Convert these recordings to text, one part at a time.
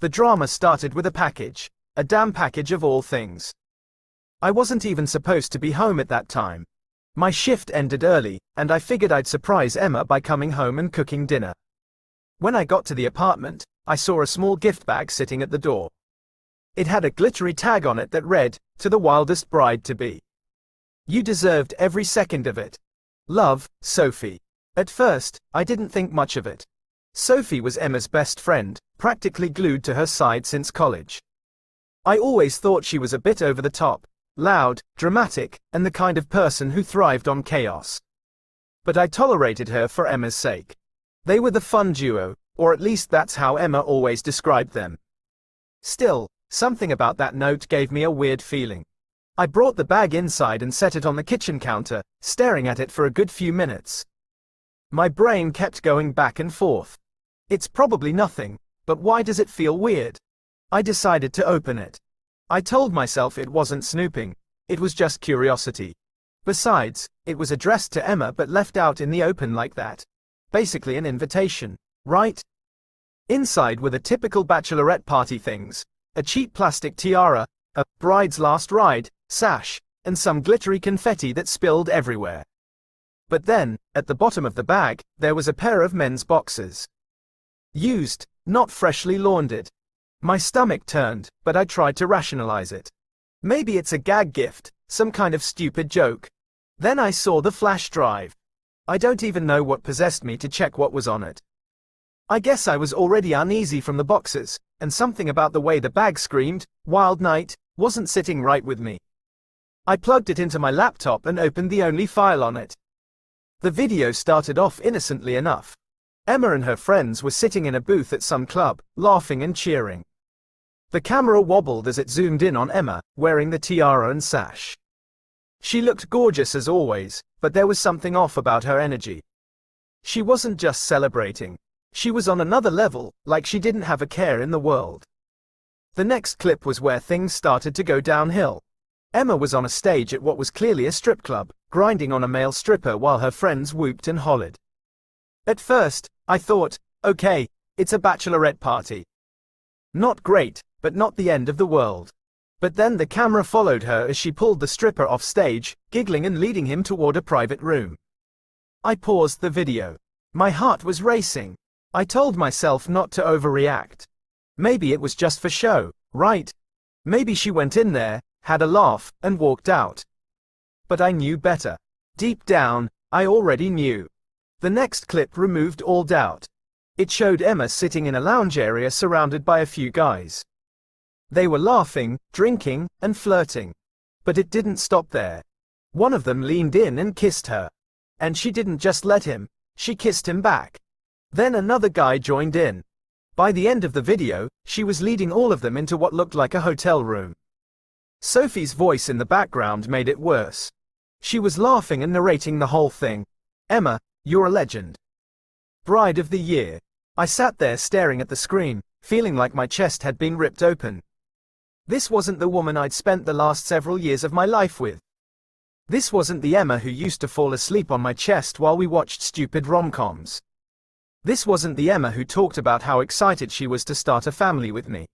The drama started with a package. A damn package of all things. I wasn't even supposed to be home at that time. My shift ended early, and I figured I'd surprise Emma by coming home and cooking dinner. When I got to the apartment, I saw a small gift bag sitting at the door. It had a glittery tag on it that read, "To the wildest bride-to-be. You deserved every second of it. Love, Sophie." At first, I didn't think much of it. Sophie was Emma's best friend, practically glued to her side since college. I always thought she was a bit over the top, loud, dramatic, and the kind of person who thrived on chaos. But I tolerated her for Emma's sake. They were the fun duo, or at least that's how Emma always described them. Still, something about that note gave me a weird feeling. I brought the bag inside and set it on the kitchen counter, staring at it for a good few minutes. My brain kept going back and forth. It's probably nothing, but why does it feel weird? I decided to open it. I told myself it wasn't snooping, it was just curiosity. Besides, it was addressed to Emma but left out in the open like that. Basically an invitation, right? Inside were the typical bachelorette party things: a cheap plastic tiara, a bride's last ride sash, and some glittery confetti that spilled everywhere. But then, at the bottom of the bag, there was a pair of men's boxers. Used, not freshly laundered. My stomach turned, but I tried to rationalize it. Maybe it's a gag gift, some kind of stupid joke. Then I saw the flash drive. I don't even know what possessed me to check what was on it. I guess I was already uneasy from the boxers, and something about the way the bag screamed, "Wild Night," wasn't sitting right with me. I plugged it into my laptop and opened the only file on it. The video started off innocently enough. Emma and her friends were sitting in a booth at some club, laughing and cheering. The camera wobbled as it zoomed in on Emma, wearing the tiara and sash. She looked gorgeous as always, but there was something off about her energy. She wasn't just celebrating. She was on another level, like she didn't have a care in the world. The next clip was where things started to go downhill. Emma was on a stage at what was clearly a strip club, grinding on a male stripper while her friends whooped and hollered. At first, I thought, okay, it's a bachelorette party. Not great, but not the end of the world. But then the camera followed her as she pulled the stripper off stage, giggling and leading him toward a private room. I paused the video. My heart was racing. I told myself not to overreact. Maybe it was just for show, right? Maybe she went in there, had a laugh, and walked out. But I knew better. Deep down, I already knew. The next clip removed all doubt. It showed Emma sitting in a lounge area surrounded by a few guys. They were laughing, drinking, and flirting. But it didn't stop there. One of them leaned in and kissed her. And she didn't just let him, she kissed him back. Then another guy joined in. By the end of the video, she was leading all of them into what looked like a hotel room. Sophie's voice in the background made it worse. She was laughing and narrating the whole thing. "Emma, you're a legend. Bride of the year." I sat there staring at the screen, feeling like my chest had been ripped open. This wasn't the woman I'd spent the last several years of my life with. This wasn't the Emma who used to fall asleep on my chest while we watched stupid rom-coms. This wasn't the Emma who talked about how excited she was to start a family with me.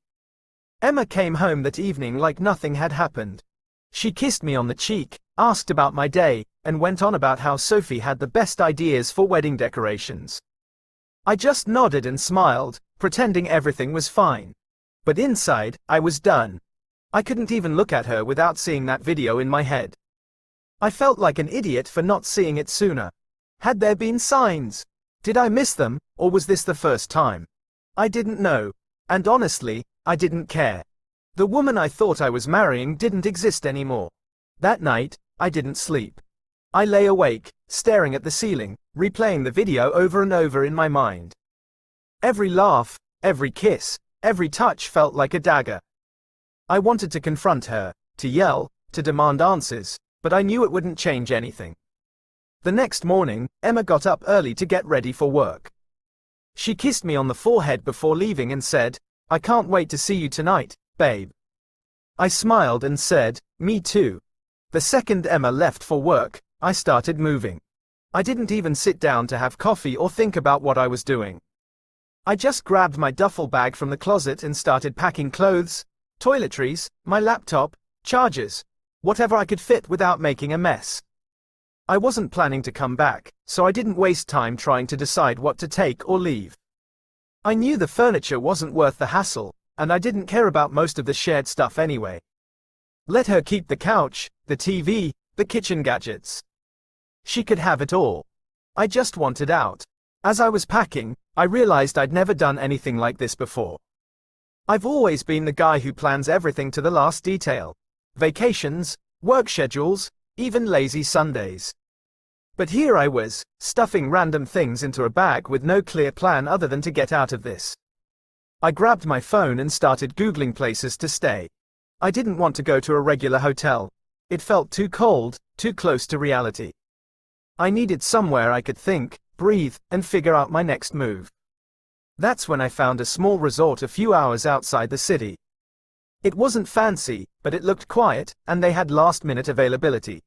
Emma came home that evening like nothing had happened. She kissed me on the cheek, asked about my day, and went on about how Sophie had the best ideas for wedding decorations. I just nodded and smiled, pretending everything was fine. But inside, I was done. I couldn't even look at her without seeing that video in my head. I felt like an idiot for not seeing it sooner. Had there been signs? Did I miss them, or was this the first time? I didn't know. And honestly, I didn't care. The woman I thought I was marrying didn't exist anymore. That night, I didn't sleep. I lay awake, staring at the ceiling, replaying the video over and over in my mind. Every laugh, every kiss, every touch felt like a dagger. I wanted to confront her, to yell, to demand answers, but I knew it wouldn't change anything. The next morning, Emma got up early to get ready for work. She kissed me on the forehead before leaving and said, "I can't wait to see you tonight, babe." I smiled and said, "Me too." The second Emma left for work, I started moving. I didn't even sit down to have coffee or think about what I was doing. I just grabbed my duffel bag from the closet and started packing clothes, toiletries, my laptop, chargers, whatever I could fit without making a mess. I wasn't planning to come back, so I didn't waste time trying to decide what to take or leave. I knew the furniture wasn't worth the hassle, and I didn't care about most of the shared stuff anyway. Let her keep the couch, the TV, the kitchen gadgets. She could have it all. I just wanted out. As I was packing, I realized I'd never done anything like this before. I've always been the guy who plans everything to the last detail. Vacations, work schedules, even lazy Sundays. But here I was, stuffing random things into a bag with no clear plan other than to get out of this. I grabbed my phone and started Googling places to stay. I didn't want to go to a regular hotel. It felt too cold, too close to reality. I needed somewhere I could think, breathe, and figure out my next move. That's when I found a small resort a few hours outside the city. It wasn't fancy, but it looked quiet, and they had last-minute availability.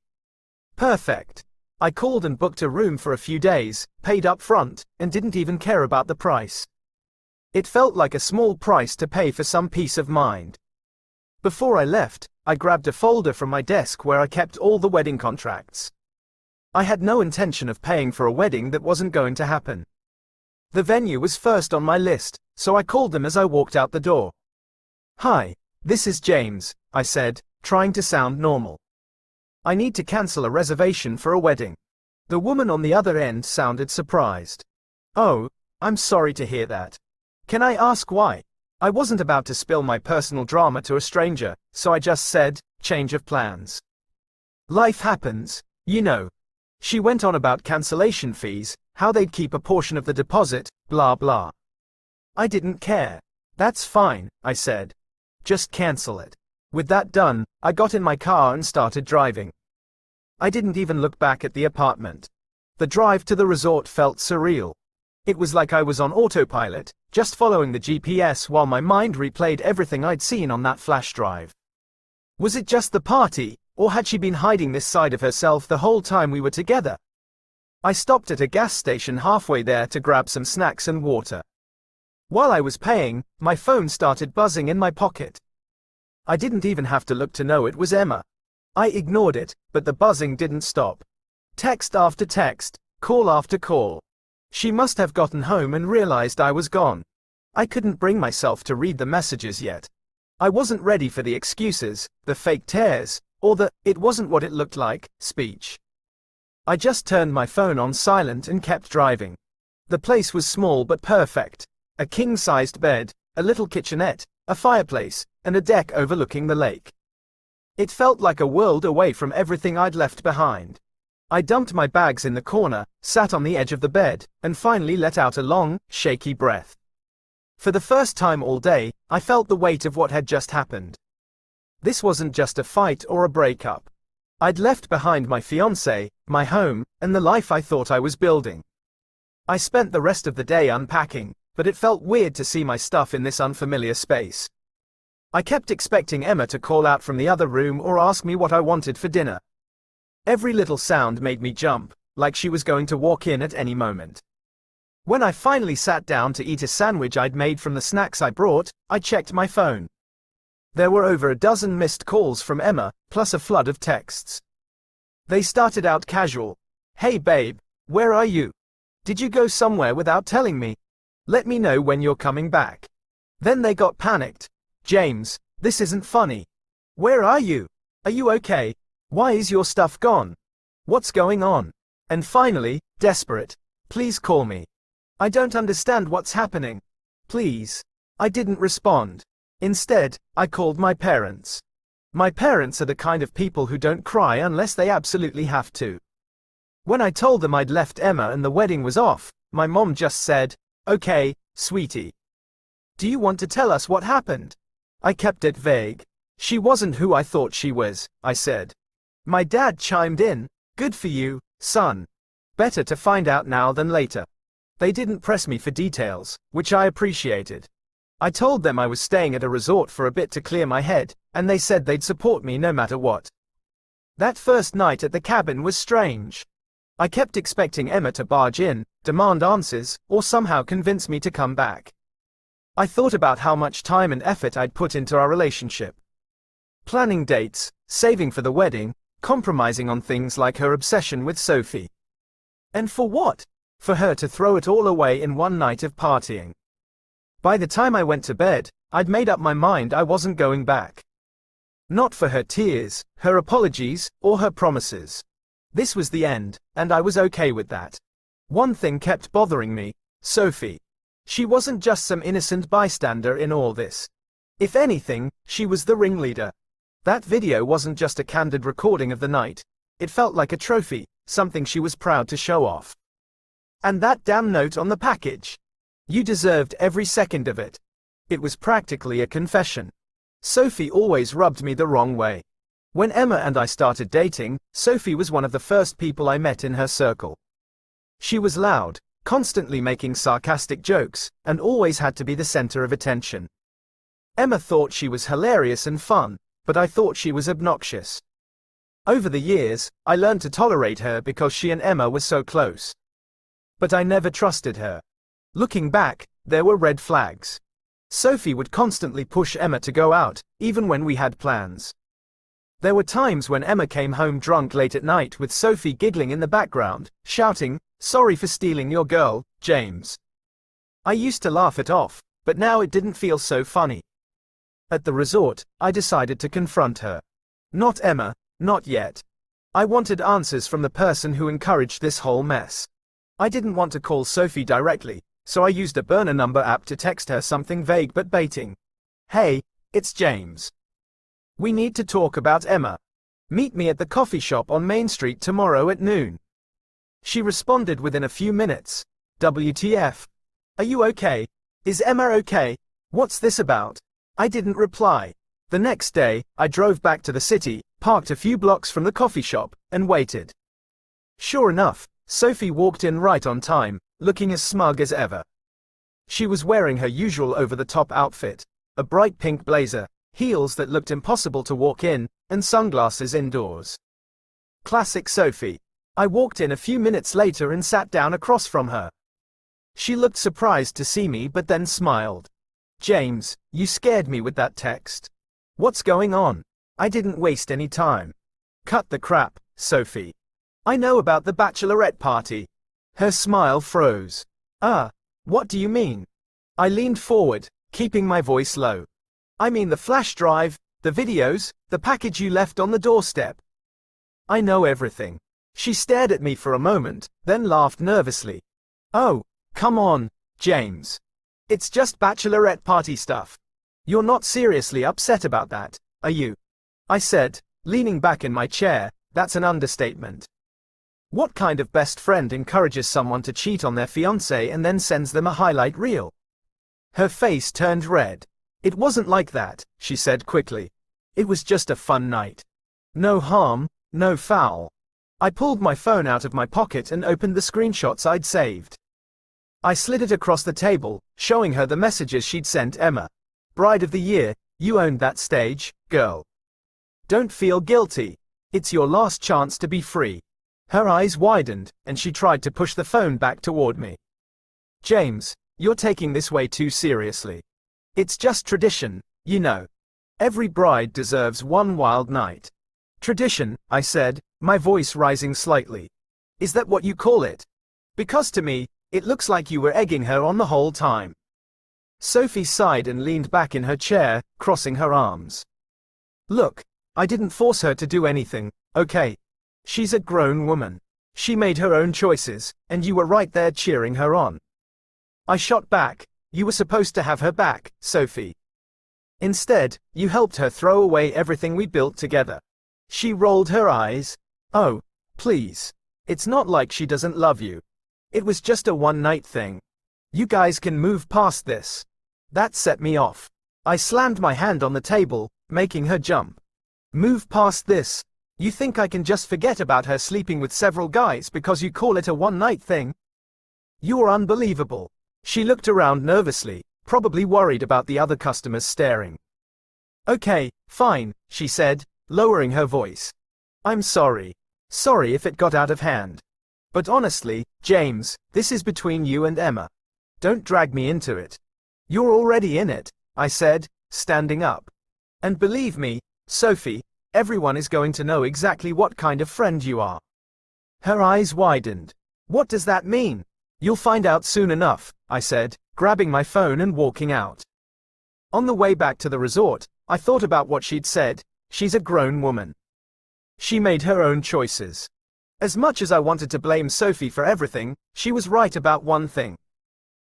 Perfect. I called and booked a room for a few days, paid up front, and didn't even care about the price. It felt like a small price to pay for some peace of mind. Before I left, I grabbed a folder from my desk where I kept all the wedding contracts. I had no intention of paying for a wedding that wasn't going to happen. The venue was first on my list, so I called them as I walked out the door. "Hi, this is James," I said, trying to sound normal. "I need to cancel a reservation for a wedding." The woman on the other end sounded surprised. "Oh, I'm sorry to hear that. Can I ask why?" I wasn't about to spill my personal drama to a stranger, so I just said, "Change of plans. Life happens, you know." She went on about cancellation fees, how they'd keep a portion of the deposit, blah blah. I didn't care. "That's fine," I said. "Just cancel it." With that done, I got in my car and started driving. I didn't even look back at the apartment. The drive to the resort felt surreal. It was like I was on autopilot, just following the GPS while my mind replayed everything I'd seen on that flash drive. Was it just the party, or had she been hiding this side of herself the whole time we were together? I stopped at a gas station halfway there to grab some snacks and water. While I was paying, my phone started buzzing in my pocket. I didn't even have to look to know it was Emma. I ignored it, but the buzzing didn't stop. Text after text, call after call. She must have gotten home and realized I was gone. I couldn't bring myself to read the messages yet. I wasn't ready for the excuses, the fake tears, or the "it wasn't what it looked like" speech. I just turned my phone on silent and kept driving. The place was small but perfect. A king-sized bed, a little kitchenette, a fireplace, and a deck overlooking the lake. It felt like a world away from everything I'd left behind. I dumped my bags in the corner, sat on the edge of the bed, and finally let out a long, shaky breath. For the first time all day, I felt the weight of what had just happened. This wasn't just a fight or a breakup. I'd left behind my fiancée, my home, and the life I thought I was building. I spent the rest of the day unpacking, but it felt weird to see my stuff in this unfamiliar space. I kept expecting Emma to call out from the other room or ask me what I wanted for dinner. Every little sound made me jump, like she was going to walk in at any moment. When I finally sat down to eat a sandwich I'd made from the snacks I brought, I checked my phone. There were over a dozen missed calls from Emma, plus a flood of texts. They started out casual. "Hey babe, where are you? Did you go somewhere without telling me? Let me know when you're coming back." Then they got panicked. "James, this isn't funny. Where are you? Are you okay? Why is your stuff gone? What's going on?" And finally, desperate, "Please call me. I don't understand what's happening. Please." I didn't respond. Instead, I called my parents. My parents are the kind of people who don't cry unless they absolutely have to. When I told them I'd left Emma and the wedding was off, my mom just said, "Okay, sweetie. Do you want to tell us what happened?" I kept it vague. "She wasn't who I thought she was," I said. My dad chimed in, "Good for you, son. Better to find out now than later." They didn't press me for details, which I appreciated. I told them I was staying at a resort for a bit to clear my head, and they said they'd support me no matter what. That first night at the cabin was strange. I kept expecting Emma to barge in, demand answers, or somehow convince me to come back. I thought about how much time and effort I'd put into our relationship. Planning dates, saving for the wedding, compromising on things like her obsession with Sophie. And for what? For her to throw it all away in one night of partying. By the time I went to bed, I'd made up my mind I wasn't going back. Not for her tears, her apologies, or her promises. This was the end, and I was okay with that. One thing kept bothering me: Sophie. She wasn't just some innocent bystander in all this. If anything, she was the ringleader. That video wasn't just a candid recording of the night. It felt like a trophy, something she was proud to show off. And that damn note on the package. You deserved every second of it. It was practically a confession. Sophie always rubbed me the wrong way. When Emma and I started dating, Sophie was one of the first people I met in her circle. She was loud, constantly making sarcastic jokes, and always had to be the center of attention. Emma thought she was hilarious and fun, but I thought she was obnoxious. Over the years, I learned to tolerate her because she and Emma were so close. But I never trusted her. Looking back, there were red flags. Sophie would constantly push Emma to go out, even when we had plans. There were times when Emma came home drunk late at night with Sophie giggling in the background, shouting, "Sorry for stealing your girl, James." I used to laugh it off, but now it didn't feel so funny. At the resort, I decided to confront her. Not Emma, not yet. I wanted answers from the person who encouraged this whole mess. I didn't want to call Sophie directly, so I used a burner number app to text her something vague but baiting. "Hey, it's James. We need to talk about Emma. Meet me at the coffee shop on Main Street tomorrow at noon." She responded within a few minutes. "WTF? Are you okay? Is Emma okay? What's this about?" I didn't reply. The next day, I drove back to the city, parked a few blocks from the coffee shop, and waited. Sure enough, Sophie walked in right on time, looking as smug as ever. She was wearing her usual over-the-top outfit, a bright pink blazer, heels that looked impossible to walk in, and sunglasses indoors. Classic Sophie. I walked in a few minutes later and sat down across from her. She looked surprised to see me but then smiled. "James, you scared me with that text. What's going on?" I didn't waste any time. "Cut the crap, Sophie. I know about the bachelorette party." Her smile froze. What do you mean?" I leaned forward, keeping my voice low. "I mean the flash drive, the videos, the package you left on the doorstep." "I know everything." She stared at me for a moment, then laughed nervously. "Oh, come on, James. It's just bachelorette party stuff. You're not seriously upset about that, are you?" I said, leaning back in my chair. "That's an understatement. What kind of best friend encourages someone to cheat on their fiancé and then sends them a highlight reel?" Her face turned red. "It wasn't like that," she said quickly. "It was just a fun night. No harm, no foul." I pulled my phone out of my pocket and opened the screenshots I'd saved. I slid it across the table, showing her the messages she'd sent Emma. "Bride of the year, you owned that stage, girl. Don't feel guilty. It's your last chance to be free." Her eyes widened, and she tried to push the phone back toward me. "James, you're taking this way too seriously. It's just tradition, you know. Every bride deserves one wild night." "Tradition," I said, my voice rising slightly. "Is that what you call it? Because to me, it looks like you were egging her on the whole time." Sophie sighed and leaned back in her chair, crossing her arms. "Look, I didn't force her to do anything, okay? She's a grown woman. She made her own choices, and you were right there cheering her on." I shot back. "You were supposed to have her back, Sophie. Instead, you helped her throw away everything we built together." She rolled her eyes. "Oh, please. It's not like she doesn't love you. It was just a one-night thing. You guys can move past this." That set me off. I slammed my hand on the table, making her jump. "Move past this? You think I can just forget about her sleeping with several guys because you call it a one-night thing? You're unbelievable." She looked around nervously, probably worried about the other customers staring. "Okay, fine," she said, lowering her voice. "I'm sorry. Sorry if it got out of hand. But honestly, James, this is between you and Emma. Don't drag me into it. You're already in it, I said, standing up. And believe me, Sophie, everyone is going to know exactly what kind of friend you are. Her eyes widened. What does that mean? You'll find out soon enough, I said, grabbing my phone and walking out. On the way back to the resort, I thought about what she'd said. She's a grown woman. She made her own choices. As much as I wanted to blame Sophie for everything, she was right about one thing.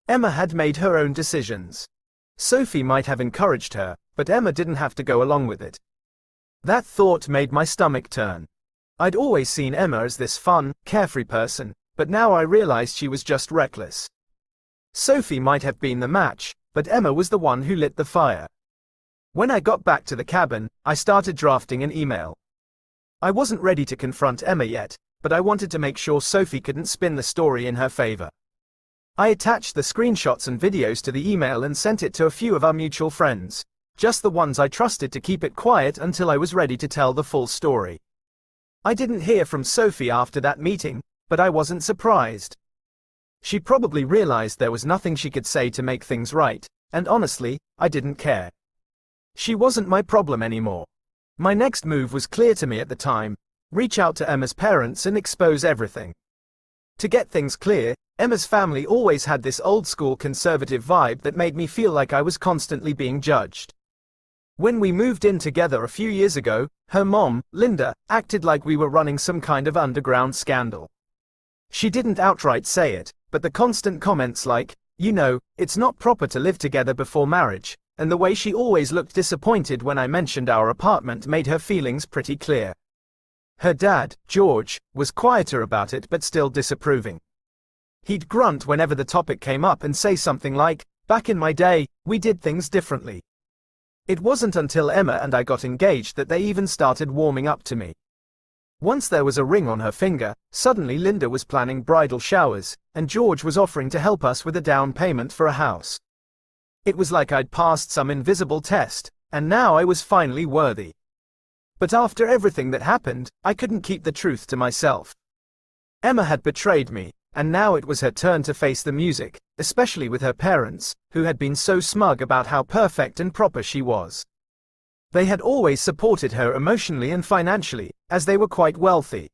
Emma had made her own decisions. Sophie might have encouraged her, but Emma didn't have to go along with it. That thought made my stomach turn. I'd always seen Emma as this fun, carefree person, but now I realized she was just reckless. Sophie might have been the match, but Emma was the one who lit the fire. When I got back to the cabin, I started drafting an email. I wasn't ready to confront Emma yet, but I wanted to make sure Sophie couldn't spin the story in her favor. I attached the screenshots and videos to the email and sent it to a few of our mutual friends, just the ones I trusted to keep it quiet until I was ready to tell the full story. I didn't hear from Sophie after that meeting, but I wasn't surprised. She probably realized there was nothing she could say to make things right, and honestly, I didn't care. She wasn't my problem anymore. My next move was clear to me at the time: reach out to Emma's parents and expose everything. To get things clear, Emma's family always had this old-school conservative vibe that made me feel like I was constantly being judged. When we moved in together a few years ago, her mom, Linda, acted like we were running some kind of underground scandal. She didn't outright say it, but the constant comments like, "You know, it's not proper to live together before marriage," and the way she always looked disappointed when I mentioned our apartment made her feelings pretty clear. Her dad, George, was quieter about it but still disapproving. He'd grunt whenever the topic came up and say something like, "Back in my day, we did things differently." It wasn't until Emma and I got engaged that they even started warming up to me. Once there was a ring on her finger, suddenly Linda was planning bridal showers, and George was offering to help us with a down payment for a house. It was like I'd passed some invisible test, and now I was finally worthy. But after everything that happened, I couldn't keep the truth to myself. Emma had betrayed me, and now it was her turn to face the music, especially with her parents, who had been so smug about how perfect and proper she was. They had always supported her emotionally and financially, as they were quite wealthy.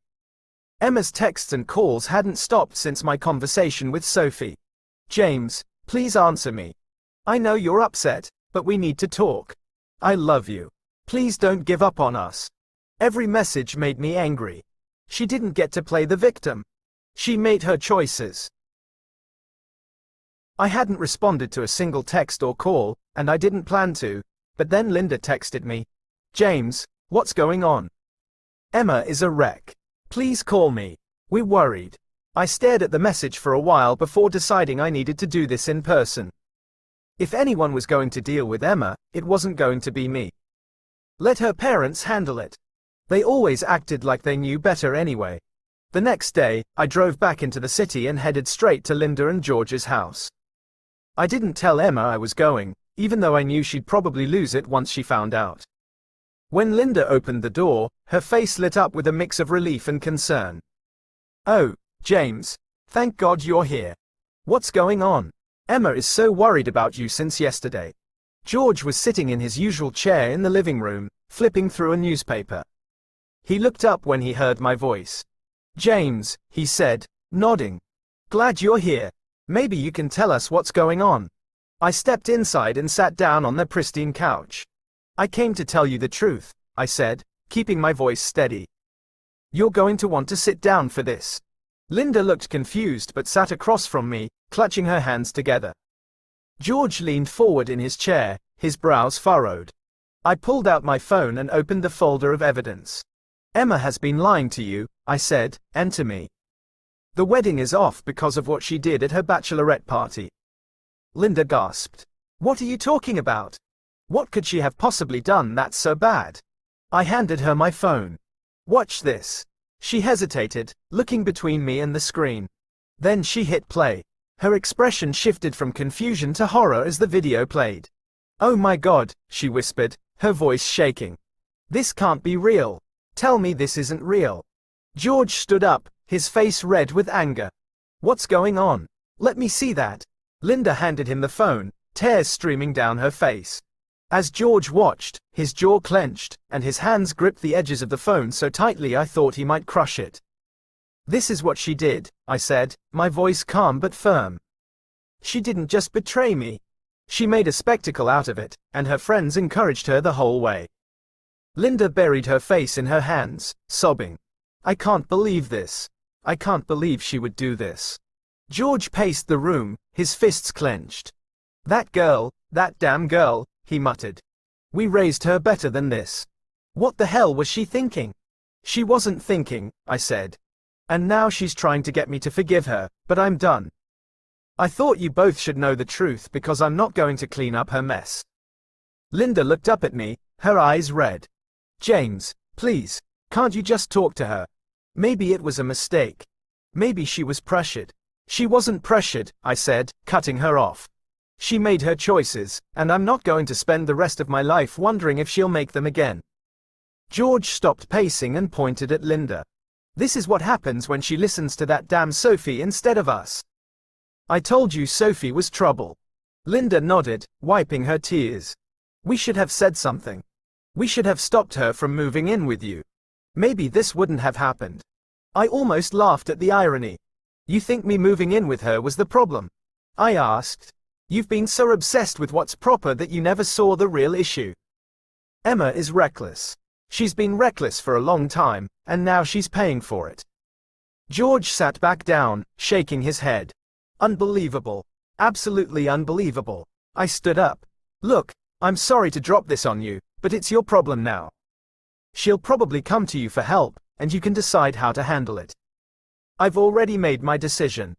Emma's texts and calls hadn't stopped since my conversation with Sophie. "James, please answer me. I know you're upset, but we need to talk. I love you. Please don't give up on us." Every message made me angry. She didn't get to play the victim. She made her choices. I hadn't responded to a single text or call, and I didn't plan to, but then Linda texted me, "James, what's going on? Emma is a wreck. Please call me. We're worried." I stared at the message for a while before deciding I needed to do this in person. If anyone was going to deal with Emma, it wasn't going to be me. Let her parents handle it. They always acted like they knew better anyway. The next day, I drove back into the city and headed straight to Linda and George's house. I didn't tell Emma I was going, even though I knew she'd probably lose it once she found out. When Linda opened the door, her face lit up with a mix of relief and concern. "Oh, James, thank God you're here. What's going on? Emma is so worried about you since yesterday." George was sitting in his usual chair in the living room, flipping through a newspaper. He looked up when he heard my voice. "James," he said, nodding. "Glad you're here. Maybe you can tell us what's going on." I stepped inside and sat down on the pristine couch. "I came to tell you the truth," I said, keeping my voice steady. "You're going to want to sit down for this." Linda looked confused but sat across from me, clutching her hands together. George leaned forward in his chair, his brows furrowed. I pulled out my phone and opened the folder of evidence. "Emma has been lying to you," I said, "and to me. The wedding is off because of what she did at her bachelorette party." Linda gasped. "What are you talking about? What could she have possibly done that's so bad?" I handed her my phone. "Watch this." She hesitated, looking between me and the screen. Then she hit play. Her expression shifted from confusion to horror as the video played. "Oh my God," she whispered, her voice shaking. "This can't be real. Tell me this isn't real." George stood up, his face red with anger. What's going on? Let me see that. Linda handed him the phone, tears streaming down her face. As George watched, his jaw clenched, and his hands gripped the edges of the phone so tightly I thought he might crush it. This is what she did, I said, my voice calm but firm. She didn't just betray me. She made a spectacle out of it, and her friends encouraged her the whole way. Linda buried her face in her hands, sobbing. I can't believe this. I can't believe she would do this. George paced the room, his fists clenched. That girl, that damn girl, he muttered. We raised her better than this. What the hell was she thinking? She wasn't thinking, I said. And now she's trying to get me to forgive her, but I'm done. I thought you both should know the truth because I'm not going to clean up her mess. Linda looked up at me, her eyes red. James, please, can't you just talk to her? Maybe it was a mistake. Maybe she was pressured. She wasn't pressured, I said, cutting her off. She made her choices, and I'm not going to spend the rest of my life wondering if she'll make them again. George stopped pacing and pointed at Linda. This is what happens when she listens to that damn Sophie instead of us. I told you Sophie was trouble. Linda nodded, wiping her tears. We should have said something. We should have stopped her from moving in with you. Maybe this wouldn't have happened. I almost laughed at the irony. You think me moving in with her was the problem? I asked. You've been so obsessed with what's proper that you never saw the real issue. Emma is reckless. She's been reckless for a long time, and now she's paying for it. George sat back down, shaking his head. Unbelievable. Absolutely unbelievable. I stood up. Look, I'm sorry to drop this on you, but it's your problem now. She'll probably come to you for help, and you can decide how to handle it. I've already made my decision.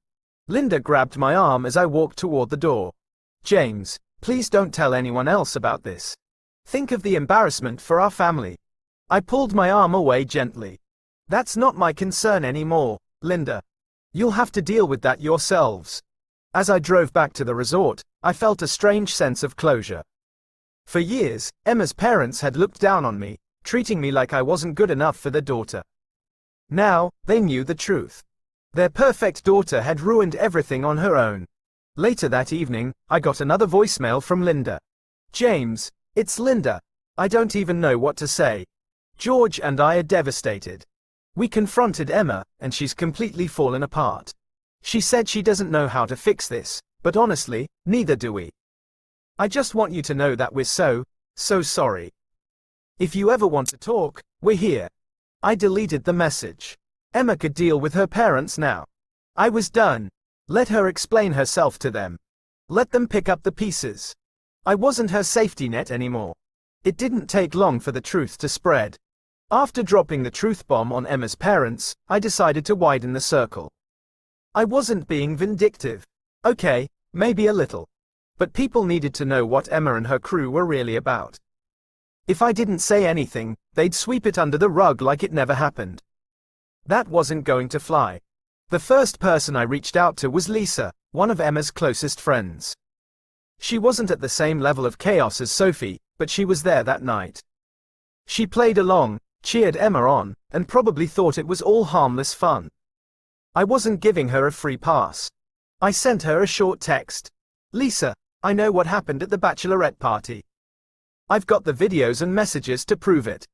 Linda grabbed my arm as I walked toward the door. James, please don't tell anyone else about this. Think of the embarrassment for our family. I pulled my arm away gently. That's not my concern anymore, Linda. You'll have to deal with that yourselves. As I drove back to the resort, I felt a strange sense of closure. For years, Emma's parents had looked down on me, treating me like I wasn't good enough for their daughter. Now, they knew the truth. Their perfect daughter had ruined everything on her own. Later that evening, I got another voicemail from Linda. James, it's Linda. I don't even know what to say. George and I are devastated. We confronted Emma, and she's completely fallen apart. She said she doesn't know how to fix this, but honestly, neither do we. I just want you to know that we're so sorry. If you ever want to talk, we're here. I deleted the message. Emma could deal with her parents now. I was done. Let her explain herself to them. Let them pick up the pieces. I wasn't her safety net anymore. It didn't take long for the truth to spread. After dropping the truth bomb on Emma's parents, I decided to widen the circle. I wasn't being vindictive. Okay, maybe a little. But people needed to know what Emma and her crew were really about. If I didn't say anything, they'd sweep it under the rug like it never happened. That wasn't going to fly. The first person I reached out to was Lisa, one of Emma's closest friends. She wasn't at the same level of chaos as Sophie, but she was there that night. She played along, cheered Emma on, and probably thought it was all harmless fun. I wasn't giving her a free pass. I sent her a short text. Lisa, I know what happened at the Bachelorette party. I've got the videos and messages to prove it.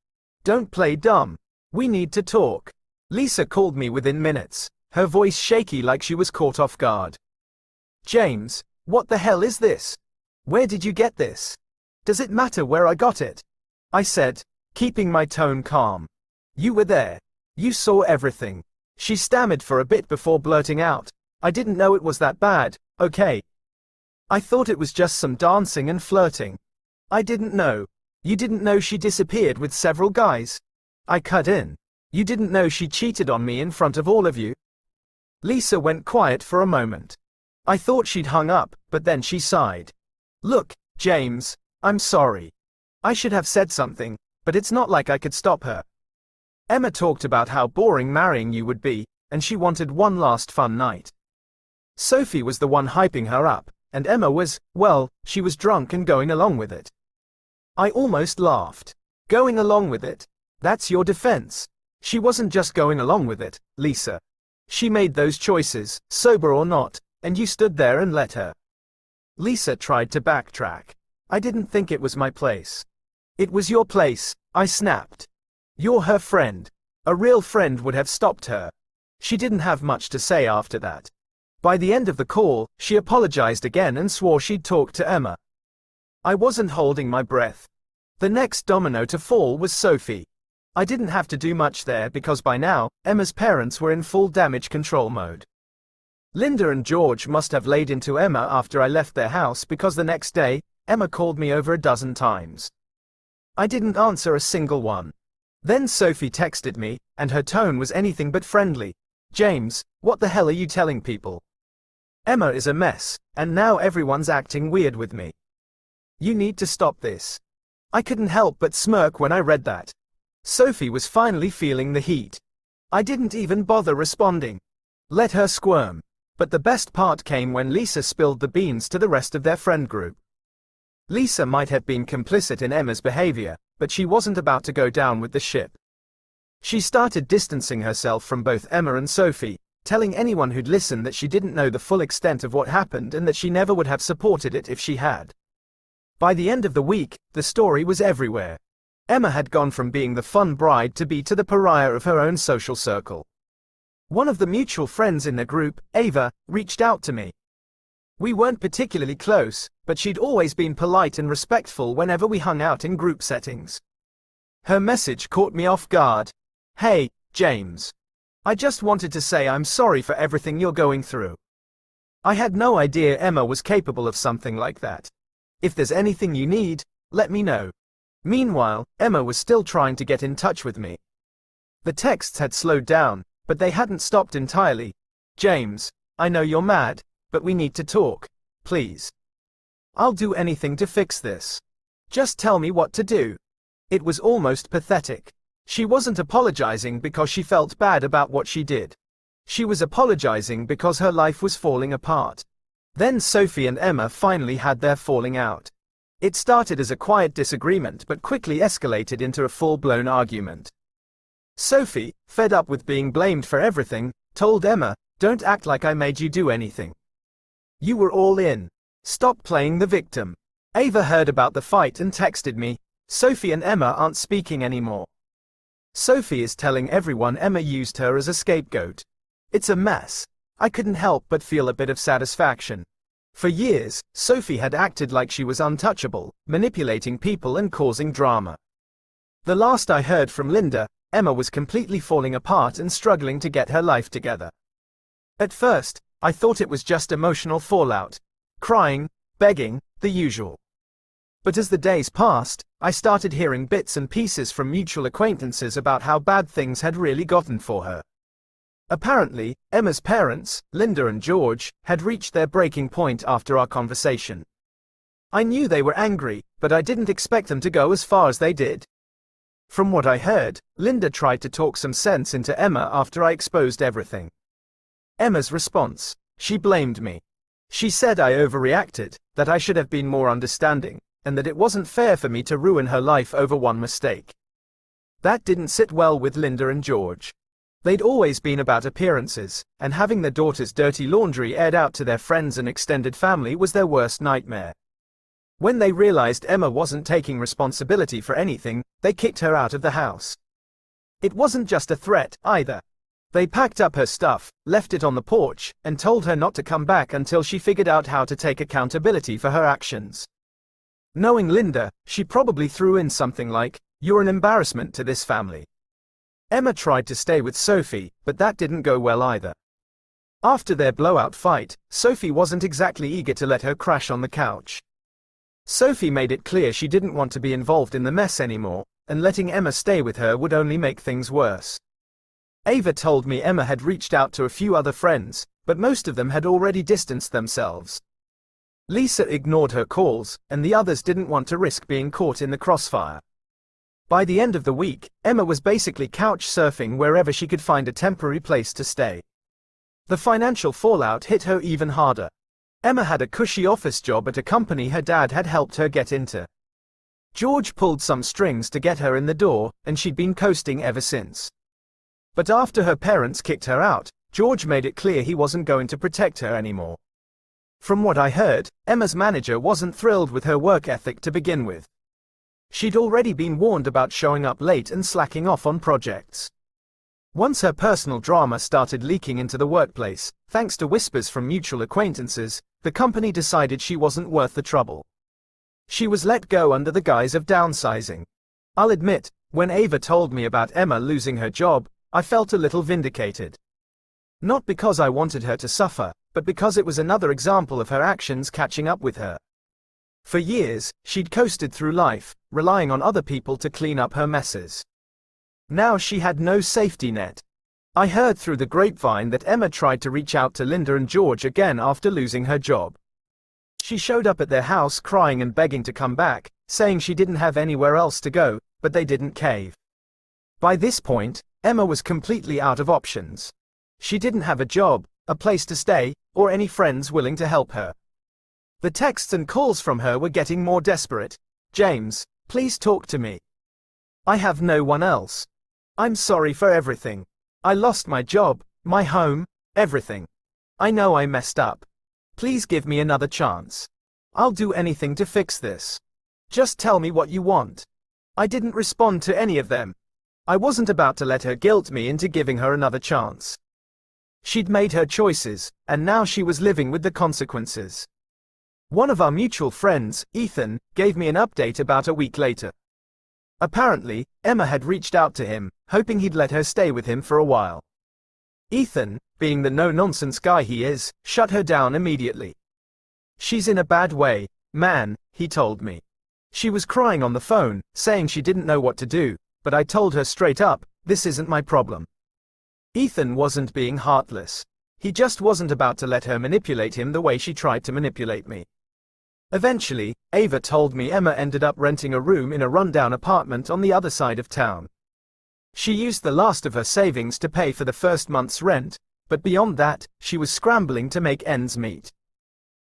Don't play dumb. We need to talk. Lisa called me within minutes, her voice shaky like she was caught off guard. James, what the hell is this? Where did you get this? Does it matter where I got it? I said, keeping my tone calm. You were there. You saw everything. She stammered for a bit before blurting out, I didn't know it was that bad, okay? I thought it was just some dancing and flirting. I didn't know. You didn't know she disappeared with several guys? I cut in. You didn't know she cheated on me in front of all of you? Lisa went quiet for a moment. I thought she'd hung up, but then she sighed. Look, James, I'm sorry. I should have said something, but it's not like I could stop her. Emma talked about how boring marrying you would be, and she wanted one last fun night. Sophie was the one hyping her up, and Emma was, well, she was drunk and going along with it. I almost laughed. Going along with it? That's your defense. She wasn't just going along with it, Lisa. She made those choices, sober or not, and you stood there and let her. Lisa tried to backtrack. I didn't think it was my place. It was your place, I snapped. You're her friend. A real friend would have stopped her. She didn't have much to say after that. By the end of the call, she apologized again and swore she'd talk to Emma. I wasn't holding my breath. The next domino to fall was Sophie. I didn't have to do much there because by now, Emma's parents were in full damage control mode. Linda and George must have laid into Emma after I left their house because the next day, Emma called me over a dozen times. I didn't answer a single one. Then Sophie texted me, and her tone was anything but friendly. James, what the hell are you telling people? Emma is a mess, and now everyone's acting weird with me. You need to stop this. I couldn't help but smirk when I read that. Sophie was finally feeling the heat. I didn't even bother responding. Let her squirm. But the best part came when Lisa spilled the beans to the rest of their friend group. Lisa might have been complicit in Emma's behavior, but she wasn't about to go down with the ship. She started distancing herself from both Emma and Sophie, telling anyone who'd listen that she didn't know the full extent of what happened and that she never would have supported it if she had. By the end of the week, the story was everywhere. Emma had gone from being the fun bride to the pariah of her own social circle. One of the mutual friends in the group, Ava, reached out to me. We weren't particularly close, but she'd always been polite and respectful whenever we hung out in group settings. Her message caught me off guard. Hey, James. I just wanted to say I'm sorry for everything you're going through. I had no idea Emma was capable of something like that. If there's anything you need, let me know. Meanwhile, Emma was still trying to get in touch with me. The texts had slowed down, but they hadn't stopped entirely. James, I know you're mad, but we need to talk, please. I'll do anything to fix this. Just tell me what to do. It was almost pathetic. She wasn't apologizing because she felt bad about what she did. She was apologizing because her life was falling apart. Then Sophie and Emma finally had their falling out. It started as a quiet disagreement but quickly escalated into a full-blown argument. Sophie, fed up with being blamed for everything, told Emma, "Don't act like I made you do anything. You were all in. Stop playing the victim." Ava heard about the fight and texted me, "Sophie and Emma aren't speaking anymore." Sophie is telling everyone Emma used her as a scapegoat. It's a mess. I couldn't help but feel a bit of satisfaction. For years, Sophie had acted like she was untouchable, manipulating people and causing drama. The last I heard from Linda, Emma was completely falling apart and struggling to get her life together. At first, I thought it was just emotional fallout. Crying, begging, the usual. But as the days passed, I started hearing bits and pieces from mutual acquaintances about how bad things had really gotten for her. Apparently, Emma's parents, Linda and George, had reached their breaking point after our conversation. I knew they were angry, but I didn't expect them to go as far as they did. From what I heard, Linda tried to talk some sense into Emma after I exposed everything. Emma's response: she blamed me. She said I overreacted, that I should have been more understanding, and that it wasn't fair for me to ruin her life over one mistake. That didn't sit well with Linda and George. They'd always been about appearances, and having their daughter's dirty laundry aired out to their friends and extended family was their worst nightmare. When they realized Emma wasn't taking responsibility for anything, they kicked her out of the house. It wasn't just a threat, either. They packed up her stuff, left it on the porch, and told her not to come back until she figured out how to take accountability for her actions. Knowing Linda, she probably threw in something like, "You're an embarrassment to this family." Emma tried to stay with Sophie, but that didn't go well either. After their blowout fight, Sophie wasn't exactly eager to let her crash on the couch. Sophie made it clear she didn't want to be involved in the mess anymore, and letting Emma stay with her would only make things worse. Ava told me Emma had reached out to a few other friends, but most of them had already distanced themselves. Lisa ignored her calls, and the others didn't want to risk being caught in the crossfire. By the end of the week, Emma was basically couch surfing wherever she could find a temporary place to stay. The financial fallout hit her even harder. Emma had a cushy office job at a company her dad had helped her get into. George pulled some strings to get her in the door, and she'd been coasting ever since. But after her parents kicked her out, George made it clear he wasn't going to protect her anymore. From what I heard, Emma's manager wasn't thrilled with her work ethic to begin with. She'd already been warned about showing up late and slacking off on projects. Once her personal drama started leaking into the workplace, thanks to whispers from mutual acquaintances, the company decided she wasn't worth the trouble. She was let go under the guise of downsizing. I'll admit, when Ava told me about Emma losing her job, I felt a little vindicated. Not because I wanted her to suffer, but because it was another example of her actions catching up with her. For years, she'd coasted through life, relying on other people to clean up her messes. Now she had no safety net. I heard through the grapevine that Emma tried to reach out to Linda and George again after losing her job. She showed up at their house crying and begging to come back, saying she didn't have anywhere else to go, but they didn't cave. By this point, Emma was completely out of options. She didn't have a job, a place to stay, or any friends willing to help her. The texts and calls from her were getting more desperate. "James, please talk to me. I have no one else. I'm sorry for everything. I lost my job, my home, everything. I know I messed up. Please give me another chance. I'll do anything to fix this. Just tell me what you want." I didn't respond to any of them. I wasn't about to let her guilt me into giving her another chance. She'd made her choices, and now she was living with the consequences. One of our mutual friends, Ethan, gave me an update about a week later. Apparently, Emma had reached out to him, hoping he'd let her stay with him for a while. Ethan, being the no-nonsense guy he is, shut her down immediately. "She's in a bad way, man," he told me. She was crying on the phone, saying she didn't know what to do, but I told her straight up, "This isn't my problem." Ethan wasn't being heartless. He just wasn't about to let her manipulate him the way she tried to manipulate me. Eventually, Ava told me Emma ended up renting a room in a rundown apartment on the other side of town. She used the last of her savings to pay for the first month's rent, but beyond that, she was scrambling to make ends meet.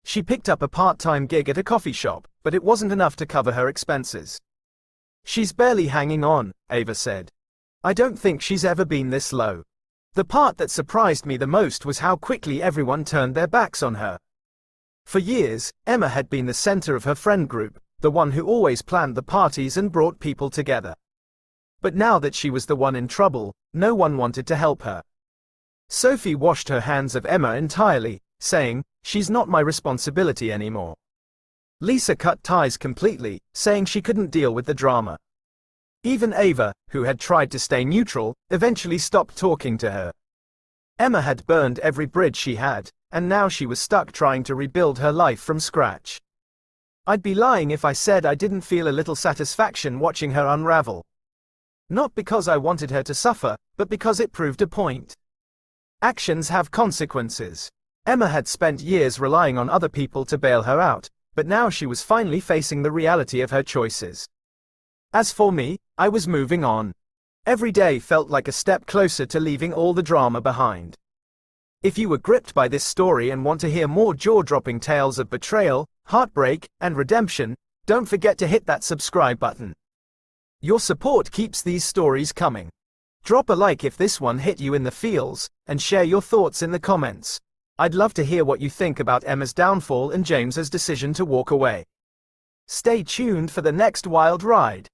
She picked up a part-time gig at a coffee shop, but it wasn't enough to cover her expenses. "She's barely hanging on," Ava said. "I don't think she's ever been this low." The part that surprised me the most was how quickly everyone turned their backs on her. For years, Emma had been the center of her friend group, the one who always planned the parties and brought people together. But now that she was the one in trouble, no one wanted to help her. Sophie washed her hands of Emma entirely, saying, "She's not my responsibility anymore." Lisa cut ties completely, saying she couldn't deal with the drama. Even Ava, who had tried to stay neutral, eventually stopped talking to her. Emma had burned every bridge she had, and now she was stuck trying to rebuild her life from scratch. I'd be lying if I said I didn't feel a little satisfaction watching her unravel. Not because I wanted her to suffer, but because it proved a point. Actions have consequences. Emma had spent years relying on other people to bail her out, but now she was finally facing the reality of her choices. As for me, I was moving on. Every day felt like a step closer to leaving all the drama behind. If you were gripped by this story and want to hear more jaw-dropping tales of betrayal, heartbreak, and redemption, don't forget to hit that subscribe button. Your support keeps these stories coming. Drop a like if this one hit you in the feels, and share your thoughts in the comments. I'd love to hear what you think about Emma's downfall and James's decision to walk away. Stay tuned for the next wild ride.